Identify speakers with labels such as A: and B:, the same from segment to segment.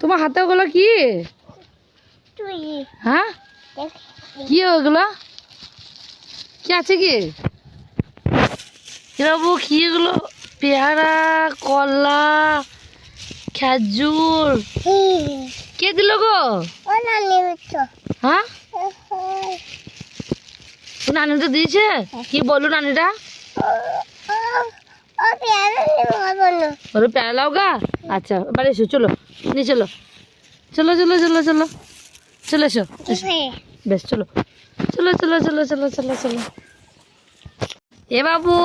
A: তোমার হাতে ওগুলো কি? হ্যাঁ, কি ওগুলো? কি আছে কি বাবু? কি এগুলো? পেয়ারা, কলা, খেজুর। কে দিল গো? হ্যাঁ, নানিটা দিয়েছে। কি বললো নানিটা? পেয়ারা লাও গা। আচ্ছা, এবার এসো, চলো নিয়ে চলো, চলো চলো চলো চলো চলে এসো। বেশ, চলো চলো চলো চলো চলো চলো চলো। এ বাবু,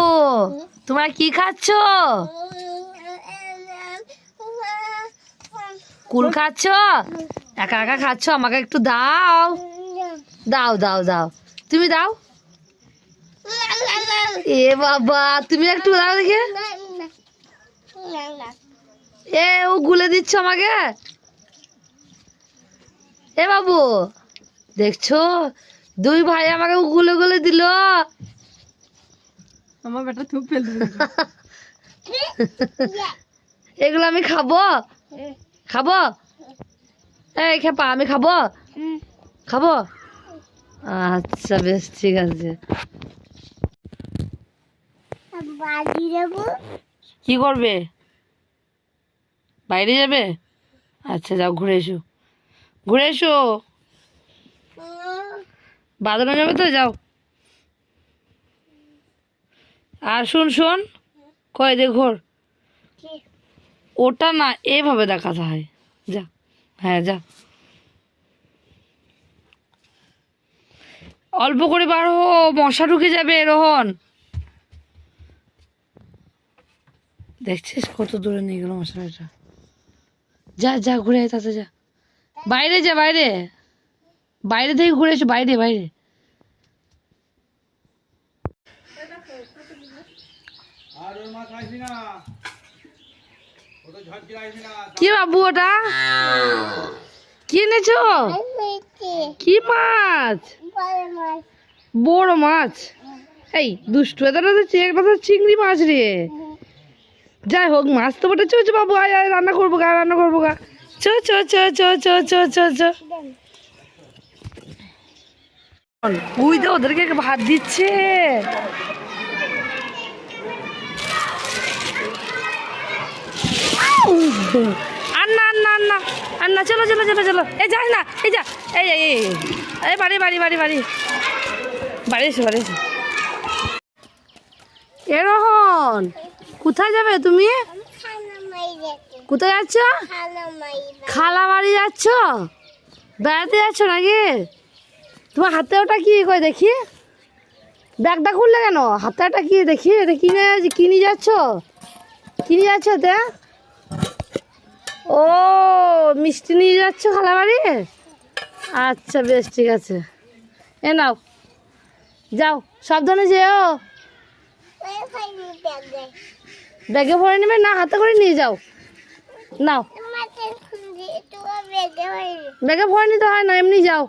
A: তোমরা কি খাচ্ছ? কুল খাচ্ছ? একা একা খাচ্ছ? আমাকে একটু দাও, দাও দাও দাও, তুমি দাও। এ বাবা, তুমি একটু দাও দেখে। এ ও গুলে দিচ্ছ আমাকে। এ বাবু, দেখছো দুই ভাই আমাকে গুলে গুলে দিল। আমার বেটা থুপ ফেল দিল। এগুলো আমি খাবো? খাবো? এই খেপা, আমি খাবো? খাবো? আচ্ছা বেশ, ঠিক আছে। কি করবে? বাইরে যাবে? আচ্ছা যাও, ঘুরে এসো, ঘুরে এসো। বাজানো যাবে তো, যাও। আর শোন শোন, কয় দে ঘোর। ওটা না, এভাবে দেখাতে হয়। যা, হ্যাঁ যা। অল্প করে বার হো, মশা ঢুকে যাবে। রোহন, দেখছিস কত দূরে নিয়ে গেল মশাটা। যা যা, ঘুরে আয় তাতে, যা বাইরে, যা বাইরে, বাইরে থেকে ঘুরে এসো, বাইরে বাইরে। কি বাবু ওটা? কি এনেছো? কি মাছ? বড় মাছ? এই দুষ্টু, এটা তো চিংড়ি মাছ রে। যাই হোক, মাছ তো বটে। চো চো বাবু, আয় আয়, রান্না করবো গা, রান্না করবো গা। চো চো চো চো চো চো চো চো। ওই তো ওদেরকে ভাত দিচ্ছে। আন্না আন্না আন্না আন্না, চলো চলো চলো চলো। এই যাস না, এই যা, এই এই এই বাড়ি বাড়ি বাড়ি বাড়ি বাড়ি এসো, বাড়ি এসো। এ রোহন, কোথায় যাবে তুমি? কোথায় যাচ্ছ? খালা বাড়ি যাচ্ছ? বেড়াতে যাচ্ছ নাকি? তোমার হাতে ওটা কি? কই দেখি, ব্যাগটা খুললে কেন? হাতে ওটা কি দেখি? এটা কিনে যাচ্ছ? কিনে যাচ্ছ তে? ও, মিষ্টি নিয়ে যাচ্ছ খালা বাড়ি? আচ্ছা বেশ, ঠিক আছে। এ নাও, যাও, সাবধানে যেও। ব্যাগে ভরে নেবে না, হাতে করে নিয়ে যাও। নাও, ব্যাগে ভরে নিতে হয় না, এমনি যাও।